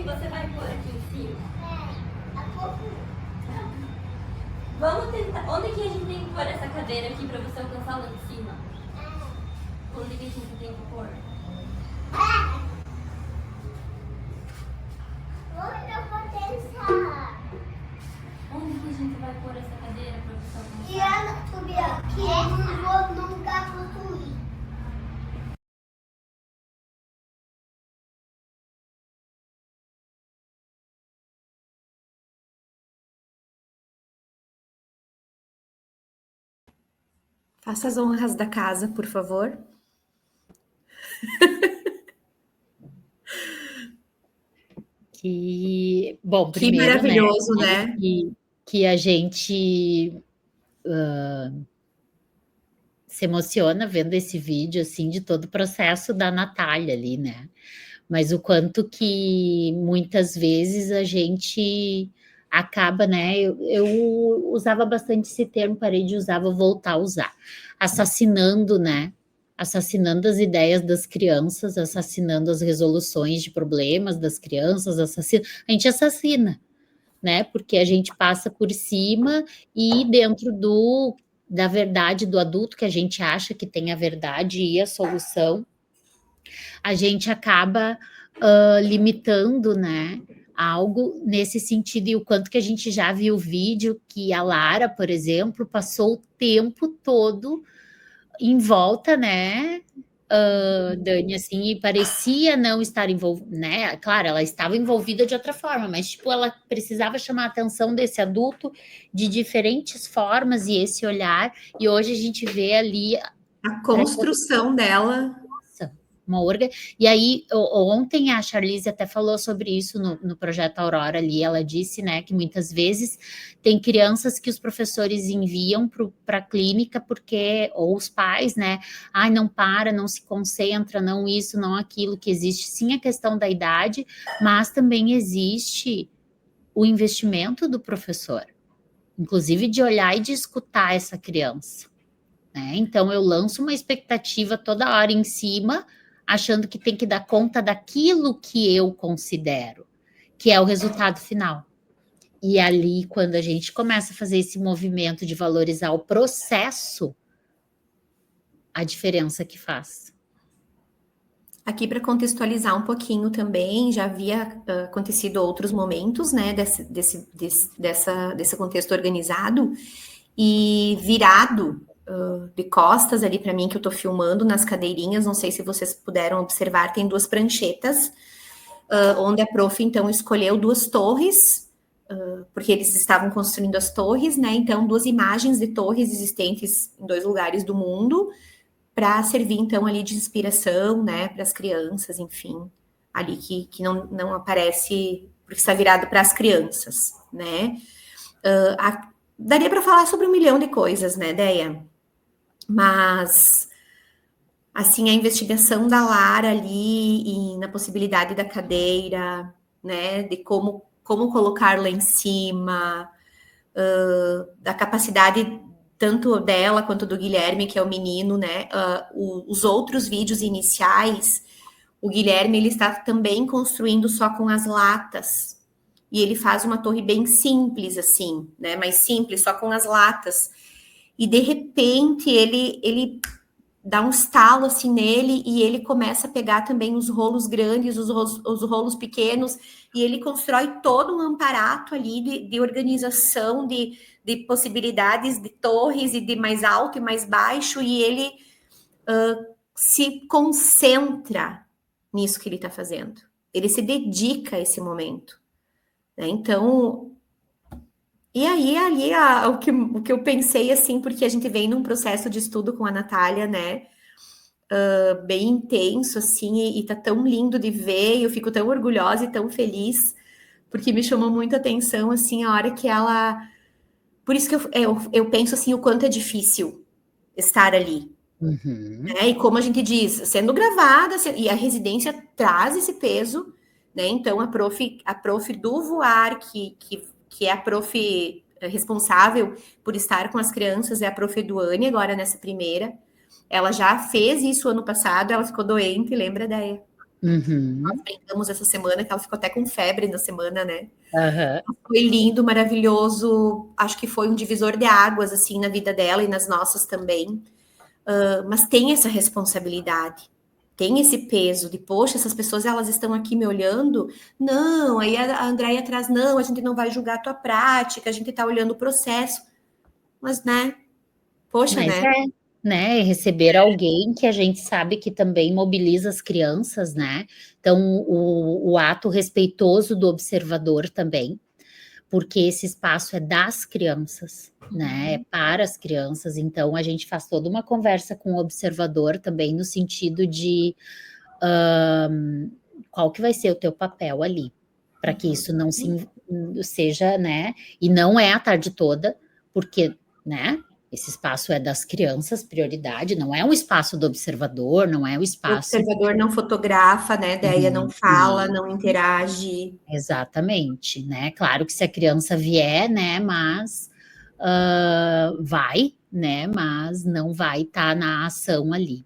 que você vai pôr aqui em cima? Vamos tentar. Onde que a gente tem que pôr essa cadeira aqui pra você alcançar lá em cima? Onde que a gente tem que pôr? Onde que a gente vai pôr essa cadeira pra você alcançar? E ela subir aqui, eu não vou nunca construir. Faça as honras da casa, por favor. Bom, Que primeiro, maravilhoso, né? Que a gente se emociona vendo esse vídeo, assim, de todo o processo da Natália ali, né? Mas o quanto que muitas vezes a gente acaba, né? Eu usava bastante esse termo, parei de usar, vou voltar a usar. Assassinando, né? Assassinando as ideias das crianças, assassinando as resoluções de problemas das crianças, a gente assassina, né? Porque a gente passa por cima e dentro da verdade do adulto, que a gente acha que tem a verdade e a solução, a gente acaba limitando, né? Algo nesse sentido, e o quanto que a gente já viu vídeo que a Lara, por exemplo, passou o tempo todo em volta, né? Dani, assim, e parecia não estar envolvida, né? Claro, ela estava envolvida de outra forma, mas, tipo, ela precisava chamar a atenção desse adulto de diferentes formas e esse olhar, e hoje a gente vê ali A construção dela. uma orga. E aí, ontem a Charlize até falou sobre isso no projeto Aurora ali. Ela disse, né, que muitas vezes tem crianças que os professores enviam para a clínica porque, ou os pais, né, ai, não para, não se concentra, não isso, não aquilo, que existe sim a questão da idade, mas também existe o investimento do professor, inclusive de olhar e de escutar essa criança. Né? Então, eu lanço uma expectativa toda hora em cima, achando que tem que dar conta daquilo que eu considero, que é o resultado final. E ali, quando a gente começa a fazer esse movimento de valorizar o processo, a diferença que faz. Aqui para contextualizar um pouquinho também, já havia acontecido outros momentos, né, desse contexto organizado, e virado de costas ali para mim, que eu estou filmando nas cadeirinhas, não sei se vocês puderam observar, tem duas pranchetas, onde a prof, então, escolheu duas torres, porque eles estavam construindo as torres, né, então, duas imagens de torres existentes em dois lugares do mundo, para servir, então, ali de inspiração, né, para as crianças, enfim, ali que não aparece, porque está virado para as crianças, né. Daria para falar sobre 1 milhão de coisas, né, Deia? Mas, assim, a investigação da Lara ali na possibilidade da cadeira, né, de como colocar lá em cima, da capacidade tanto dela quanto do Guilherme, que é o menino, né, os outros vídeos iniciais, o Guilherme, ele está também construindo só com as latas, e ele faz uma torre bem simples, assim, né, mais simples, só com as latas, e de repente ele dá um estalo assim nele e ele começa a pegar também os rolos grandes, os rolos pequenos, e ele constrói todo um amparato ali de organização, de possibilidades de torres e de mais alto e mais baixo, e ele se concentra nisso que ele está fazendo. Ele se dedica a esse momento. Né? Então, e aí ali o que eu pensei, assim, porque a gente vem num processo de estudo com a Natália, né? Bem intenso, assim, e tá tão lindo de ver, e eu fico tão orgulhosa e tão feliz, porque me chamou muita atenção, assim, a hora que ela... Por isso que eu penso, assim, o quanto é difícil estar ali. Uhum. Né? E como a gente diz, sendo gravada, e a residência traz esse peso, né? Então, a prof do voar, que é a prof responsável por estar com as crianças, é a prof Eduane, agora nessa primeira. Ela já fez isso ano passado, ela ficou doente, lembra, Deia? Uhum. Nós brincamos essa semana, que ela ficou até com febre na semana, né? Aham. Foi lindo, maravilhoso. Acho que foi um divisor de águas, assim, na vida dela e nas nossas também. Mas tem essa responsabilidade, tem esse peso de, poxa, essas pessoas, elas estão aqui me olhando. Não, aí a Andréia traz, não, a gente não vai julgar a tua prática, a gente tá olhando o processo. Mas, né? Poxa, Mas né? é, né? Receber alguém que a gente sabe que também mobiliza as crianças, né? Então, o ato respeitoso do observador também, porque esse espaço é das crianças, né? É para as crianças. Então, a gente faz toda uma conversa com o observador também, no sentido de qual que vai ser o teu papel ali, para que isso não seja, né? E não é a tarde toda, porque, né? Esse espaço é das crianças, prioridade, não é um espaço do observador, não é o O espaço. observador não fotografa, né? Deia não fala, E- não interage. exatamente, né? Claro que se a criança vier, né? Mas vai, né? Mas não vai estar na ação ali.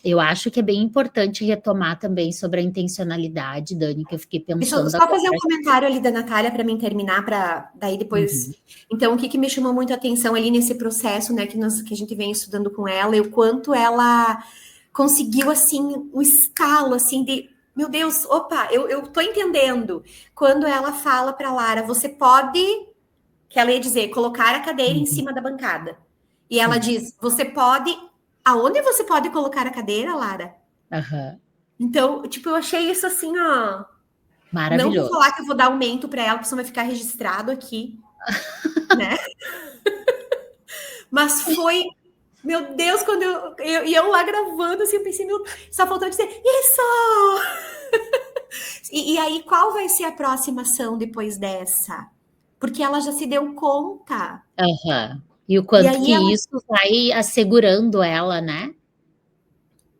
Eu acho que é bem importante retomar também sobre a intencionalidade, Dani, que eu fiquei Deixa eu pensando só fazer um agora. comentário ali da Natália para mim terminar, para daí depois. Uhum, Então, o que me chamou muito a atenção ali nesse processo, né, que a gente vem estudando com ela, e o quanto ela conseguiu, assim, um estalo, assim, de, meu Deus, opa, eu tô entendendo. Quando ela fala para Lara, você pode, que ela ia dizer, colocar a cadeira em uhum, cima da bancada. E ela sim, diz, você pode, aonde você pode colocar a cadeira, Lara? aham, Então, tipo, eu achei isso assim, ó. Não vou maravilhoso. falar que eu vou dar aumento para ela, porque senão vai ficar registrado aqui, né? Mas foi, meu Deus, quando eu lá gravando, assim, eu pensei, meu, só faltou dizer, isso! E aí, qual vai ser a próxima ação depois dessa? Porque ela já se deu conta. Aham. E o E quanto aí ela. que isso vai assegurando ela, né?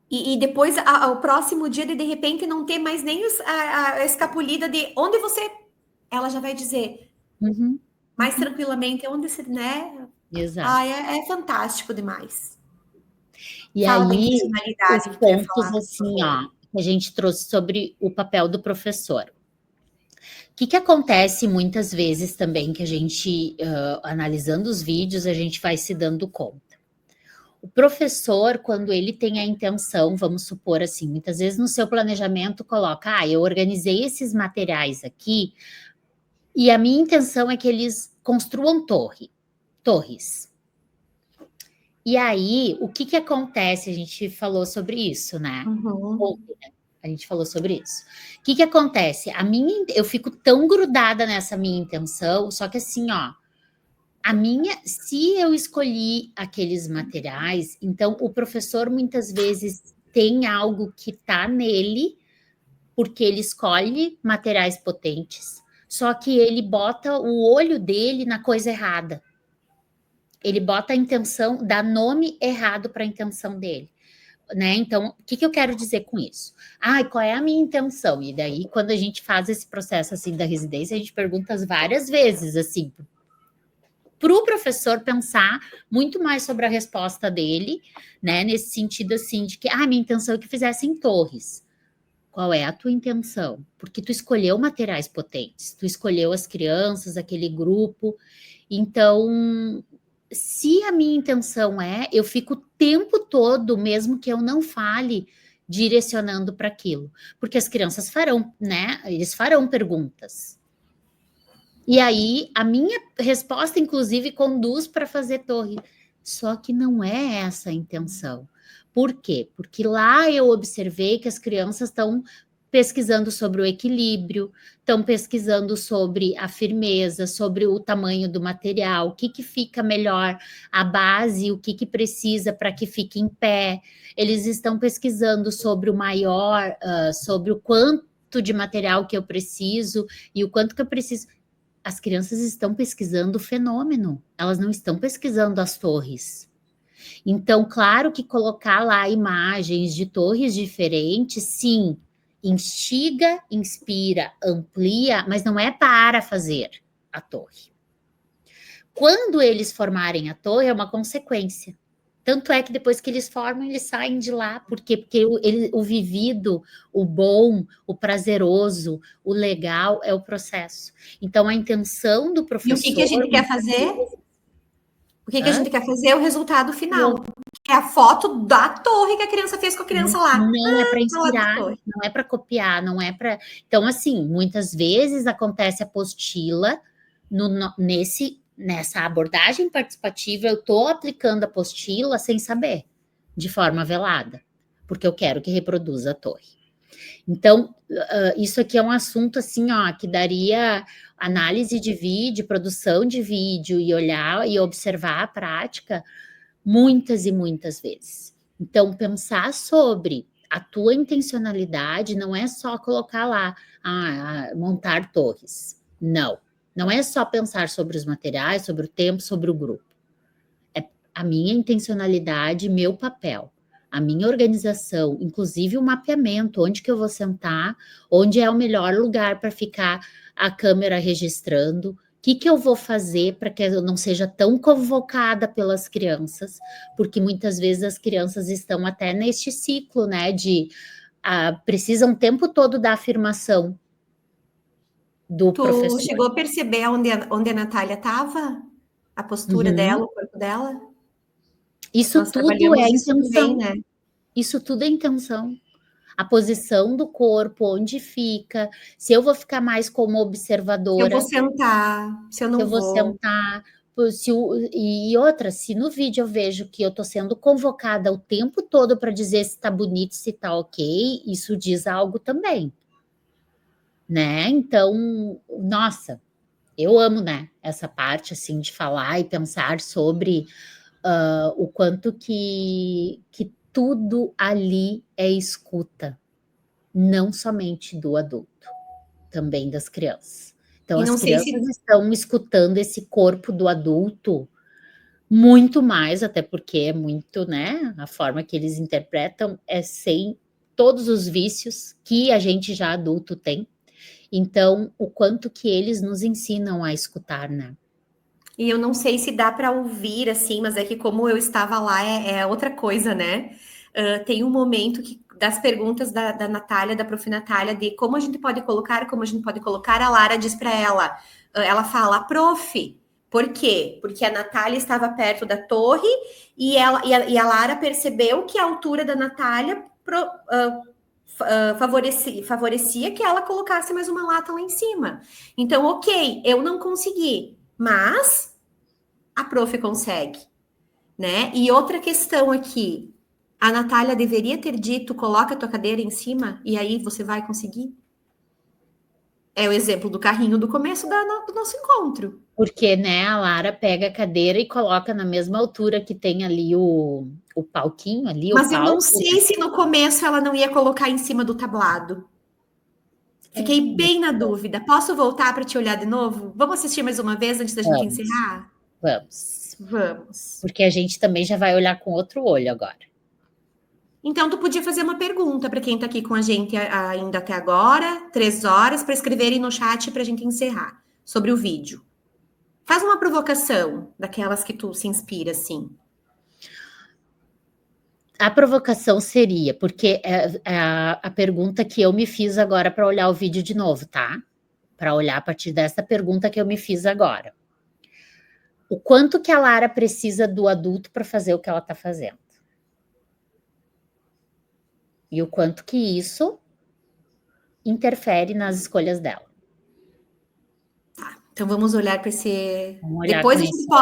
E depois, o próximo dia, de repente, não ter mais nem a escapulida de onde você. Ela já vai dizer Uhum, mais uhum, tranquilamente onde você, né? exato. Ah, é fantástico demais. E Fala da aí, os intencionalidade que tu ia pontos falar, por assim, favor. ó, que a gente trouxe sobre o papel do professor. O que acontece muitas vezes também que a gente, analisando os vídeos, a gente vai se dando conta. O professor, quando ele tem a intenção, vamos supor assim, muitas vezes no seu planejamento coloca, eu organizei esses materiais aqui e a minha intenção é que eles construam torres. E aí, o que acontece? A gente falou sobre isso, né? Uhum. Ontem, né? A gente falou sobre isso. O que acontece? Eu fico tão grudada nessa minha intenção, só que assim, ó, se eu escolhi aqueles materiais, então o professor muitas vezes tem algo que tá nele, porque ele escolhe materiais potentes, só que ele bota o olho dele na coisa errada. Ele bota a intenção, dá nome errado para a intenção dele. Né? Então, o que eu quero dizer com isso? Qual é a minha intenção? E daí, quando a gente faz esse processo assim da residência, a gente pergunta várias vezes, assim, para o professor pensar muito mais sobre a resposta dele, né? Nesse sentido assim de que minha intenção é que fizessem torres. Qual é a tua intenção? Porque tu escolheu materiais potentes, tu escolheu as crianças, aquele grupo. Então, se a minha intenção eu fico o tempo todo, mesmo que eu não fale, direcionando para aquilo. Porque as crianças farão, né? Eles farão perguntas. E aí, a minha resposta, inclusive, conduz para fazer torre. Só que não é essa a intenção. Por quê? Porque lá eu observei que as crianças estão pesquisando sobre o equilíbrio, estão pesquisando sobre a firmeza, sobre o tamanho do material, o que fica melhor, a base, o que precisa para que fique em pé. Eles estão pesquisando sobre o maior, sobre o quanto de material que eu preciso e o quanto que eu preciso. As crianças estão pesquisando o fenômeno, elas não estão pesquisando as torres. Então, claro que colocar lá imagens de torres diferentes, sim, instiga, inspira, amplia, mas não é para fazer a torre. Quando eles formarem a torre, é uma consequência. Tanto é que depois que eles formam, eles saem de lá. Por quê? Porque o vivido, o bom, o prazeroso, o legal é o processo. Então, a intenção do E professor... o que a gente quer fazer? O que a Hã? gente quer fazer é o resultado final. É a foto da torre que a criança fez com a criança lá. Não é para Lá da inspirar, torre. não é para copiar, não é para... Então, assim, muitas vezes acontece apostila nessa abordagem participativa, eu estou aplicando a apostila sem saber, de forma velada, porque eu quero que reproduza a torre. Então, isso aqui é um assunto assim, ó, que daria análise de vídeo, produção de vídeo e olhar e observar a prática muitas e muitas vezes. Então, pensar sobre a tua intencionalidade não é só colocar lá, montar torres. Não. Não é só pensar sobre os materiais, sobre o tempo, sobre o grupo. É a minha intencionalidade, meu papel, a minha organização, inclusive o mapeamento, onde que eu vou sentar, onde é o melhor lugar para ficar a câmera registrando, o que eu vou fazer para que eu não seja tão convocada pelas crianças, porque muitas vezes as crianças estão até neste ciclo, né, de precisam o tempo todo da afirmação do Tu professor. chegou a perceber onde a Natália estava? A postura dela, o corpo dela? Isso Nós tudo é trabalhamos a isso intenção. também, né? Isso tudo é intenção. A posição do corpo, onde fica, se eu vou ficar mais como Se eu observadora, vou sentar, se eu se não eu vou vou. sentar, e outra, se no vídeo eu vejo que eu estou sendo convocada o tempo todo para dizer se está bonito, se está ok, isso diz algo também, né? Então, nossa, eu amo, né, essa parte, assim, de falar e pensar sobre o quanto que tudo ali é escuta, não somente do adulto, também das crianças. Então, E as não sei se crianças estão escutando esse corpo do adulto muito mais, até porque é muito, né? A forma que eles interpretam é sem todos os vícios que a gente já adulto tem. Então, o quanto que eles nos ensinam a escutar, né? E eu não sei se dá para ouvir assim, mas é que como eu estava lá é outra coisa, né? Tem um momento que das perguntas da Natália, da prof. Natália, de como a gente pode colocar, como a gente pode colocar, a Lara diz para ela, ela fala, prof, por quê? Porque a Natália estava perto da torre e a Lara percebeu que a altura da Natália favorecia que ela colocasse mais uma lata lá em cima. Então, ok, eu não consegui, mas a prof consegue, né? E outra questão aqui, a Natália deveria ter dito, coloca a tua cadeira em cima e aí você vai conseguir? É o exemplo do carrinho do começo do nosso encontro. Porque, né, a Lara pega a cadeira e coloca na mesma altura que tem ali o palquinho, ali Mas o eu palco. não sei se no começo ela não ia colocar em cima do tablado. Fiquei bem na dúvida. Posso voltar para te olhar de novo? Vamos assistir mais uma vez antes da gente Vamos, encerrar? vamos. Vamos. Porque a gente também já vai olhar com outro olho agora. Então, tu podia fazer uma pergunta para quem está aqui com a gente ainda até agora, 3 horas, para escreverem no chat para a gente encerrar sobre o vídeo. Faz uma provocação daquelas que tu se inspira, assim. A provocação seria, porque é a pergunta que eu me fiz agora para olhar o vídeo de novo, tá? Para olhar a partir dessa pergunta que eu me fiz agora. O quanto que a Lara precisa do adulto para fazer o que ela está fazendo? E o quanto que isso interfere nas escolhas dela. Então vamos olhar para esse. Vamos olhar Depois com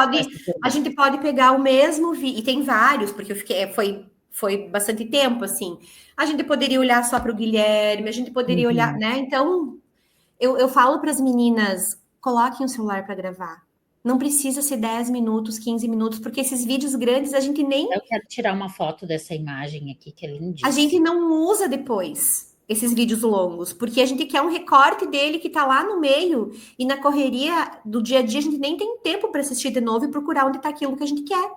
a gente pode pegar o mesmo vídeo, e tem vários, porque eu fiquei, foi bastante tempo assim. A gente poderia olhar só para o Guilherme, a gente poderia olhar, né? Então eu falo para as meninas, coloquem o celular para gravar. Não precisa ser 10 minutos, 15 minutos, porque esses vídeos grandes a gente nem. Eu quero tirar uma foto dessa imagem aqui, que é lindíssima. A gente não usa depois esses vídeos longos, porque a gente quer um recorte dele que tá lá no meio, e na correria do dia a dia a gente nem tem tempo para assistir de novo e procurar onde tá aquilo que a gente quer.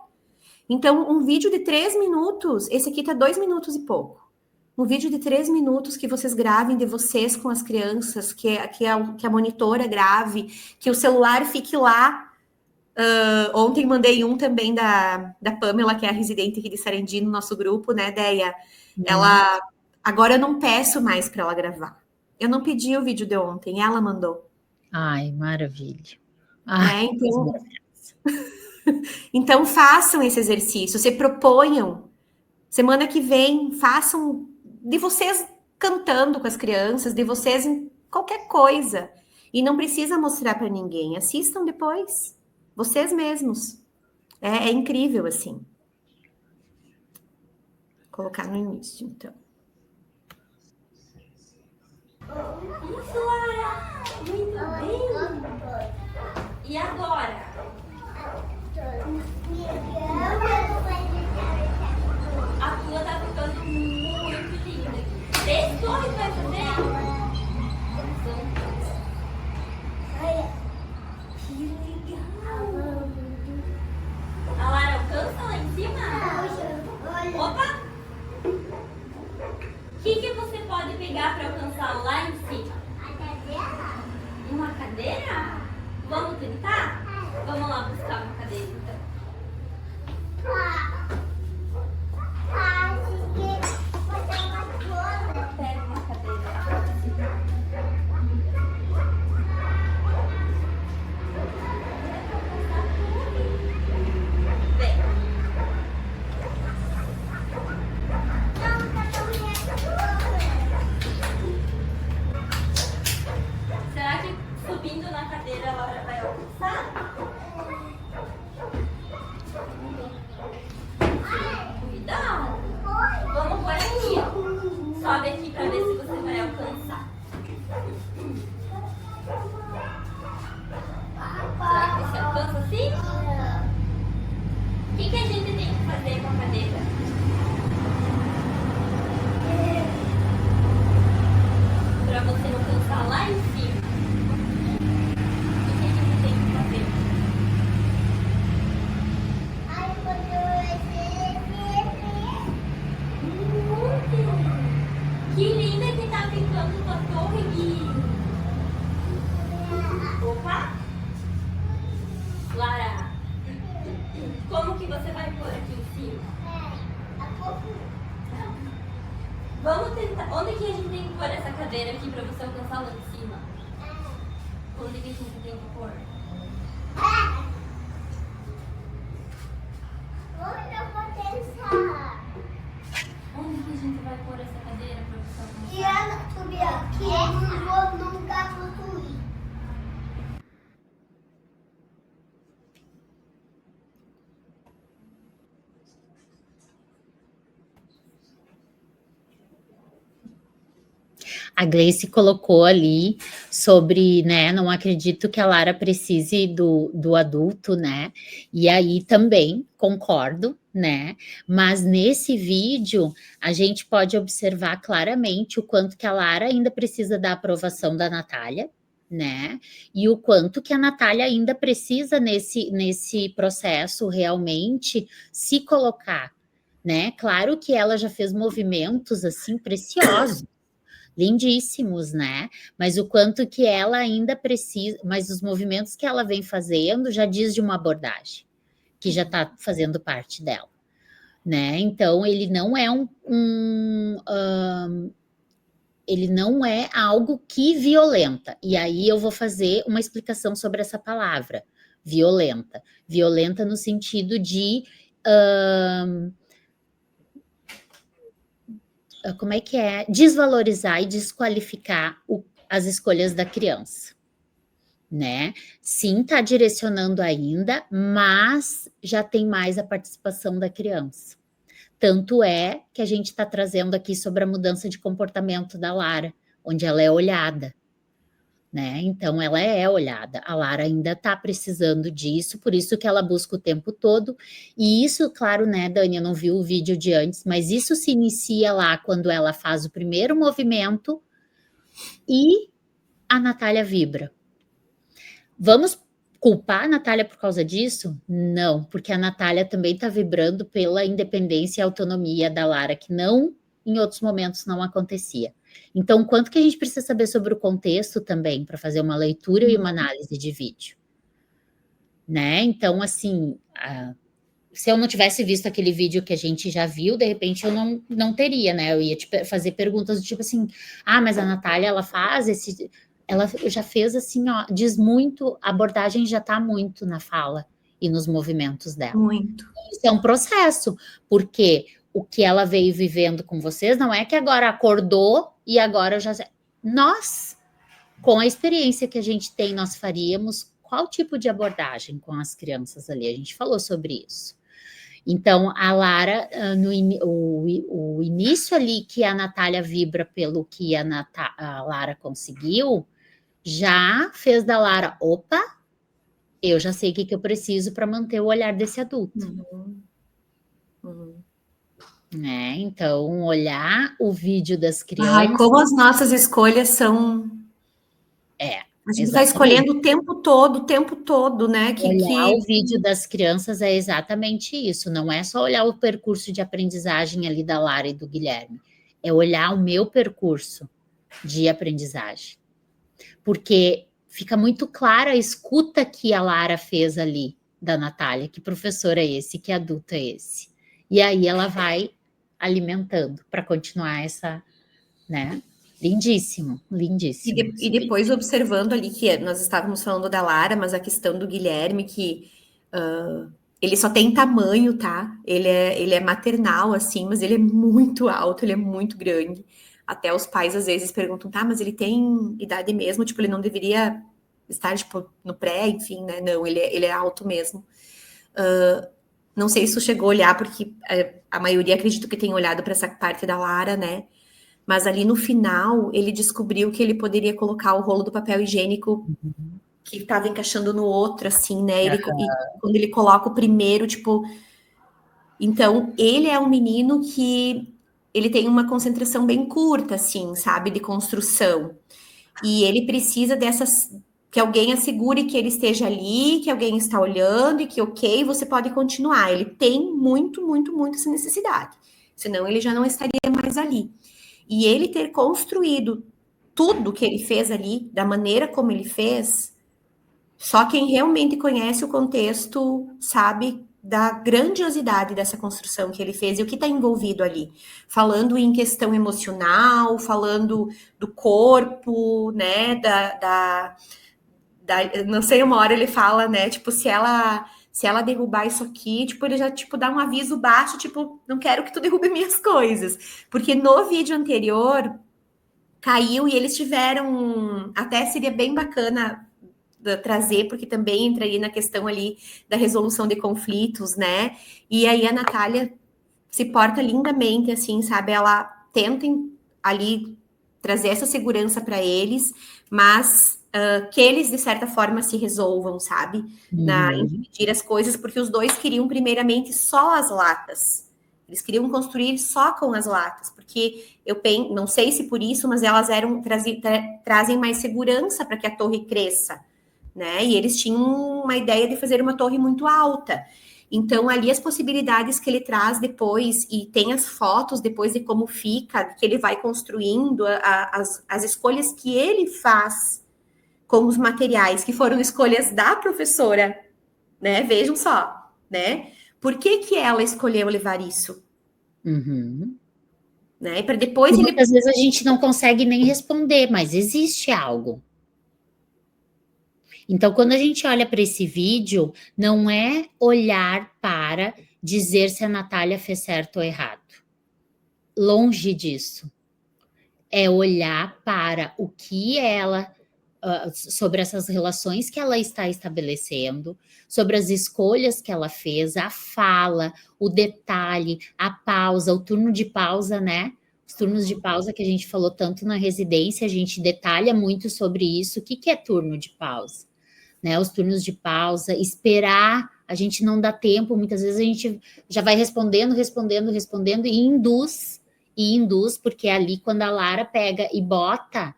Então, um vídeo de 3 minutos, esse aqui tá 2 minutos e pouco. Um vídeo de 3 minutos que vocês gravem de vocês com as crianças, que a monitora grave, que o celular fique lá Ontem mandei um também da Pamela, que é a residente aqui de Sarandi, no nosso grupo, né, Deia? Ela... Agora eu não peço mais para ela gravar. Eu não pedi o vídeo de ontem, ela mandou. Ai, maravilha. Né? Então façam esse exercício, se proponham. Semana que vem, façam de vocês cantando com as crianças, de vocês em qualquer coisa. E não precisa mostrar para ninguém. Assistam depois, vocês mesmos. É incrível, assim. Vou colocar no início, então. Isso, Lara! Muito bem! E agora? A tua tá ficando muito linda. Testou e vai fazer? Que legal! A Lara alcança lá em cima? Opa! O que você pode pegar para alcançar lá em cima? Uma cadeira? Vamos tentar? Vamos lá buscar uma cadeira, então. Pega uma cadeira. Vem. Será que subindo na cadeira a Laura vai alcançar? Cuidado! Vamos por aqui, ó. Sobe aqui pra ver se você vai alcançar. Será que você alcança assim? O que a gente tem que fazer com a cadeira? Pra você alcançar lá em cima. O que a gente tem que fazer? Que linda que tá ficando tua torre, Gui. Opa! Lara, como que você vai pôr aqui em cima? Vamos tentar. Onde que a gente tem que pôr essa cadeira aqui pra você alcançar lá em cima? Onde que a gente tem que pôr? Onde que a gente vai pôr essa cadeira pra você alcançar? A Gleice colocou ali sobre, né, não acredito que a Lara precise do adulto, né, e aí também concordo, né, mas nesse vídeo a gente pode observar claramente o quanto que a Lara ainda precisa da aprovação da Natália, né, e o quanto que a Natália ainda precisa nesse processo realmente se colocar, né, claro que ela já fez movimentos, assim, preciosos, lindíssimos, né? Mas o quanto que ela ainda precisa, mas os movimentos que ela vem fazendo já diz de uma abordagem que já está fazendo parte dela, né? Então ele não é ele não é algo que violenta. E aí eu vou fazer uma explicação sobre essa palavra, violenta. Violenta no sentido de como é que é? Desvalorizar e desqualificar as escolhas da criança, né? Sim, está direcionando ainda, mas já tem mais a participação da criança. Tanto é que a gente está trazendo aqui sobre a mudança de comportamento da Lara, onde ela é olhada, né? Então ela é olhada. A Lara ainda está precisando disso, por isso que ela busca o tempo todo. E isso, claro, né, Dani, eu não vi o vídeo de antes, mas isso se inicia lá quando ela faz o primeiro movimento e a Natália vibra. Vamos culpar a Natália por causa disso? Não, porque a Natália também está vibrando pela independência e autonomia da Lara, que não, em outros momentos, não acontecia. Então, quanto que a gente precisa saber sobre o contexto também, para fazer uma leitura e uma análise de vídeo? né? Então, assim, se eu não tivesse visto aquele vídeo que a gente já viu, de repente eu não teria, né? Eu ia te fazer perguntas do tipo assim, mas a Natália, ela faz esse... Ela já fez assim, ó, diz muito, a abordagem já tá muito na fala e nos movimentos dela. Muito. Isso é um processo, porque o que ela veio vivendo com vocês não é que agora acordou e agora já... Nós, com a experiência que a gente tem, nós faríamos qual tipo de abordagem com as crianças ali? A gente falou sobre isso. Então, a Lara, o início ali que a Natália vibra pelo que a Lara conseguiu, já fez da Lara, opa, eu já sei o que eu preciso para manter o olhar desse adulto. Né? Então, olhar o vídeo das crianças... Ai, como as nossas escolhas são... A gente está escolhendo o tempo todo, né? Olhar o vídeo das crianças é exatamente isso. Não é só olhar o percurso de aprendizagem ali da Lara e do Guilherme. É olhar o meu percurso de aprendizagem. Porque fica muito clara a escuta que a Lara fez ali da Natália. Que professor é esse? Que adulto é esse? E aí ela vai alimentando para continuar essa, né? Lindíssimo, lindíssimo. E depois observando ali que nós estávamos falando da Lara, mas a questão do Guilherme, que ele só tem tamanho, tá? Ele é maternal, assim, mas ele é muito alto, ele é muito grande. Até os pais às vezes perguntam, tá, mas ele tem idade mesmo? Tipo, ele não deveria estar, tipo, no pré, enfim, né? Não, ele é alto mesmo. Não sei se tu chegou a olhar, porque a maioria acredito que tem olhado para essa parte da Lara, né? Mas ali no final, ele descobriu que ele poderia colocar o rolo do papel higiênico que estava encaixando no outro, assim, né? E quando ele coloca o primeiro, tipo... Então, ele é um menino que ele tem uma concentração bem curta, assim, sabe? De construção. E ele precisa dessas... Que alguém assegure que ele esteja ali, que alguém está olhando e que, ok, você pode continuar. Ele tem muito essa necessidade. Senão, ele já não estaria mais ali. E ele ter construído tudo que ele fez ali, da maneira como ele fez, só quem realmente conhece o contexto sabe da grandiosidade dessa construção que ele fez e o que está envolvido ali. Falando em questão emocional, falando do corpo, né, não sei, uma hora ele fala, né, tipo, se ela derrubar isso aqui, tipo, ele já, tipo, dá um aviso baixo, tipo, não quero que tu derrube minhas coisas. Porque no vídeo anterior, caiu e eles tiveram... Até seria bem bacana trazer, porque também entraria na questão ali da resolução de conflitos, né? E aí a Natália se porta lindamente, assim, sabe? Ela tenta ali trazer essa segurança para eles, mas... que eles, de certa forma, se resolvam, sabe? Em dividir as coisas, porque os dois queriam, primeiramente, só as latas. Eles queriam construir só com as latas, porque eu não sei se por isso, mas elas trazem mais segurança para que a torre cresça, né? E eles tinham uma ideia de fazer uma torre muito alta. Então, ali as possibilidades que ele traz depois, e tem as fotos depois de como fica, que ele vai construindo, as escolhas que ele faz com os materiais, que foram escolhas da professora, né? Vejam só, né? Por que ela escolheu levar isso? Né? E para depois muitas vezes a gente não consegue nem responder, mas existe algo. Então, quando a gente olha para esse vídeo, não é olhar para dizer se a Natália fez certo ou errado. Longe disso. É olhar para o que ela... sobre essas relações que ela está estabelecendo, sobre as escolhas que ela fez, a fala, o detalhe, a pausa, o turno de pausa, né? Os turnos de pausa que a gente falou tanto na residência, a gente detalha muito sobre isso. O que é turno de pausa? Né? Os turnos de pausa, esperar, a gente não dá tempo, muitas vezes a gente já vai respondendo e induz, porque é ali quando a Lara pega e bota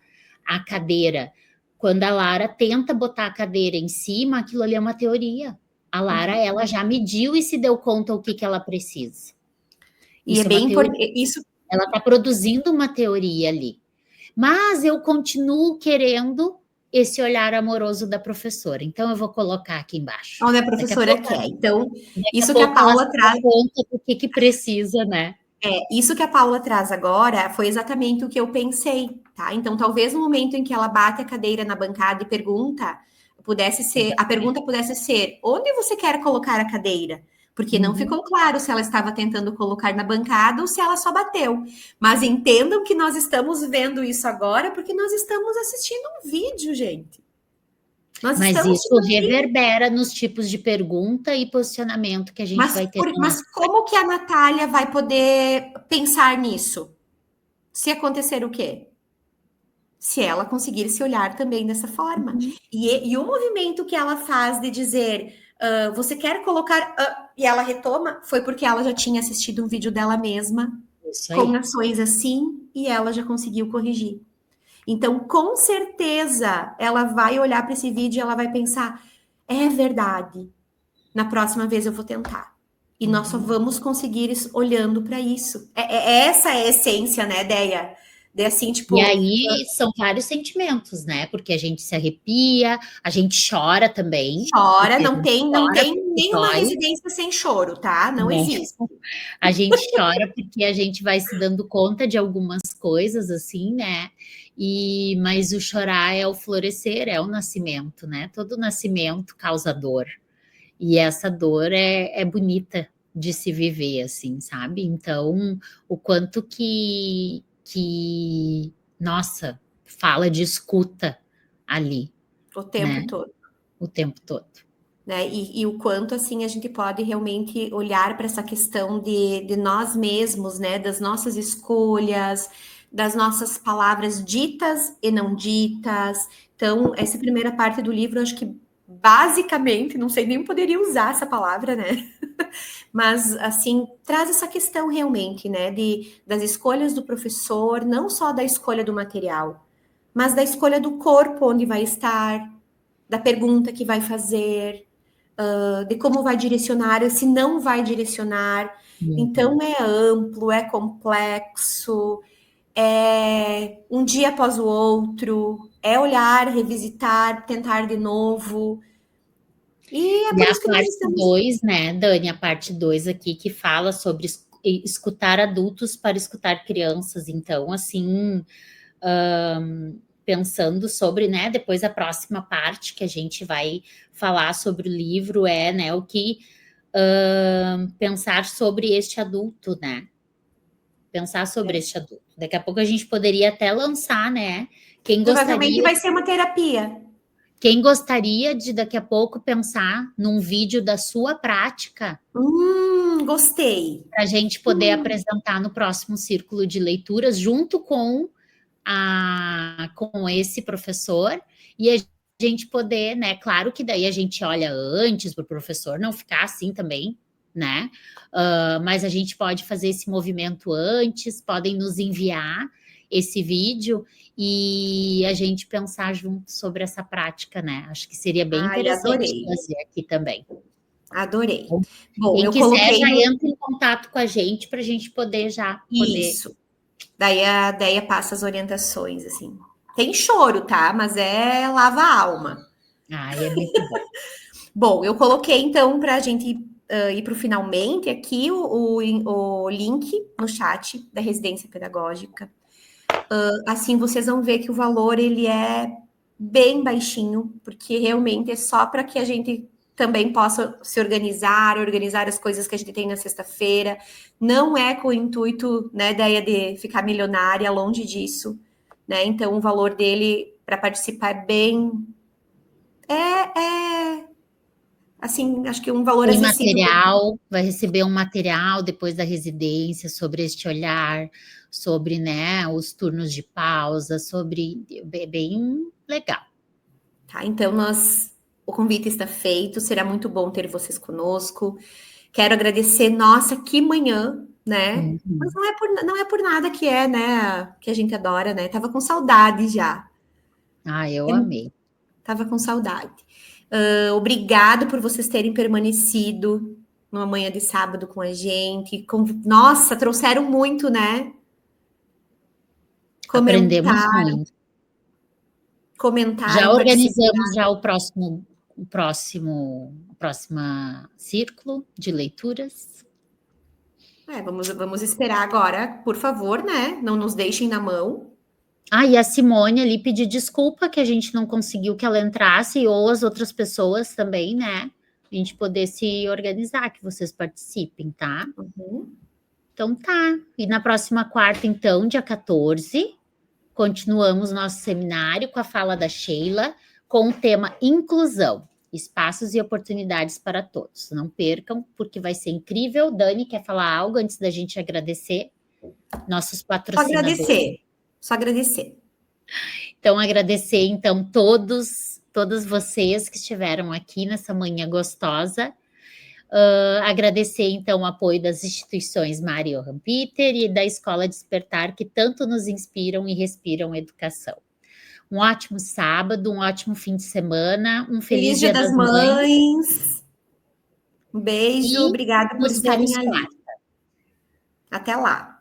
a cadeira. Quando a Lara tenta botar a cadeira em cima, aquilo ali é uma teoria. A Lara, ela já mediu e se deu conta o que ela precisa. E é bem importante. Ela está produzindo uma teoria ali. Mas eu continuo querendo esse olhar amoroso da professora. Então, eu vou colocar aqui embaixo. Onde a professora Daqui a pouco, quer. Então, daqui isso a que a pouco ela Paula se dá traz. conta do que precisa, né? Isso que a Paula traz agora foi exatamente o que eu pensei, tá? Então, talvez no momento em que ela bate a cadeira na bancada e pergunta, a pergunta pudesse ser: onde você quer colocar a cadeira? Porque não ficou claro se ela estava tentando colocar na bancada ou se ela só bateu. Mas entendam que nós estamos vendo isso agora porque nós estamos assistindo um vídeo, gente. Mas isso reverbera nos tipos de pergunta e posicionamento que a gente vai ter. Mas como que a Natália vai poder pensar nisso? Se acontecer o quê? Se ela conseguir se olhar também dessa forma. E o movimento que ela faz de dizer, você quer colocar, e ela retoma, foi porque ela já tinha assistido um vídeo dela mesma, com ações assim, e ela já conseguiu corrigir. Então, com certeza, ela vai olhar para esse vídeo e ela vai pensar, é verdade, na próxima vez eu vou tentar. E nós só vamos conseguir isso olhando para isso. Essa é a essência, né, Deia? Assim, tipo, e aí são vários sentimentos, né? Porque a gente se arrepia, a gente chora também. Chora, não tem nenhuma residência sem choro, tá? Não existe. A gente chora porque a gente vai se dando conta de algumas coisas, assim, né? Mas o chorar é o florescer, é o nascimento, né? Todo nascimento causa dor. E essa dor é bonita de se viver, assim, sabe? Então, o quanto que nossa, fala de escuta ali. O tempo todo. O tempo todo. Né? E o quanto, assim, a gente pode realmente olhar para essa questão de nós mesmos, né? Das nossas escolhas, das nossas palavras ditas e não ditas. Então, essa primeira parte do livro, eu acho que basicamente, não sei nem poderia usar essa palavra, né? Mas, assim, traz essa questão realmente, né? Das escolhas do professor, não só da escolha do material, mas da escolha do corpo onde vai estar, da pergunta que vai fazer, de como vai direcionar, se não vai direcionar. Então, é amplo, é complexo, é um dia após o outro, é olhar, revisitar, tentar de novo. E é por isso que nós estamos... 2, né, Dani, a parte 2 aqui, que fala sobre escutar adultos para escutar crianças. Então, assim, pensando sobre, né, depois a próxima parte que a gente vai falar sobre o livro né, o que pensar sobre este adulto, né? Pensar sobre este adulto. Daqui a pouco a gente poderia até lançar, né? Provavelmente vai ser uma terapia. Quem gostaria de, daqui a pouco, pensar num vídeo da sua prática? Gostei. Para a gente poder apresentar no próximo círculo de leituras, junto com esse professor, e a gente poder, né? Claro que daí a gente olha antes para o professor não ficar assim também, né? Mas a gente pode fazer esse movimento antes, podem nos enviar esse vídeo e a gente pensar junto sobre essa prática, né? Acho que seria bem interessante fazer aqui também. Adorei. Bom, quem quiser já entra em contato com a gente para a gente poder Isso. Daí a Deia passa as orientações, assim. Tem choro, tá? Mas lava a alma. É muito bom. Bom, eu coloquei, então, para a gente ir para o finalmente aqui o link no chat da residência pedagógica. Assim, vocês vão ver que o valor, ele é bem baixinho, porque realmente é só para que a gente também possa se organizar as coisas que a gente tem na sexta-feira. Não é com o intuito, né, ideia de ficar milionária, longe disso, né? Então, o valor dele para participar é bem... assim, acho que um valor acessível. Vai receber um material depois da residência sobre este olhar, sobre, né, os turnos de pausa, sobre... bem legal. Tá, então o convite está feito, será muito bom ter vocês conosco. Quero agradecer, nossa, que manhã, né? Mas não é por nada que né, que a gente adora, né? Tava com saudade já. Eu amei. Tava com saudade. Obrigado por vocês terem permanecido numa manhã de sábado com a gente. Nossa, trouxeram muito, né? Aprendemos comentarem. Já participar. organizamos já o próximo círculo de leituras. Vamos esperar agora, por favor, né? Não nos deixem na mão. E a Simone ali pediu desculpa que a gente não conseguiu que ela entrasse, ou as outras pessoas também, né? A gente poder se organizar, que vocês participem, tá? Uhum. Então tá. E na próxima quarta, então, dia 14, continuamos nosso seminário com a fala da Sheila, com o tema inclusão, espaços e oportunidades para todos. Não percam, porque vai ser incrível. Dani, quer falar algo antes da gente agradecer nossos patrocinadores? Só agradecer. Então, agradecer, então, todas vocês que estiveram aqui nessa manhã gostosa. Agradecer, então, o apoio das instituições Mário Rampeter e da Escola Despertar, que tanto nos inspiram e respiram educação. Um ótimo sábado, um ótimo fim de semana, um feliz Dia das Mães. Um beijo, obrigada por nos estarem vemos aí. quarta. Até lá.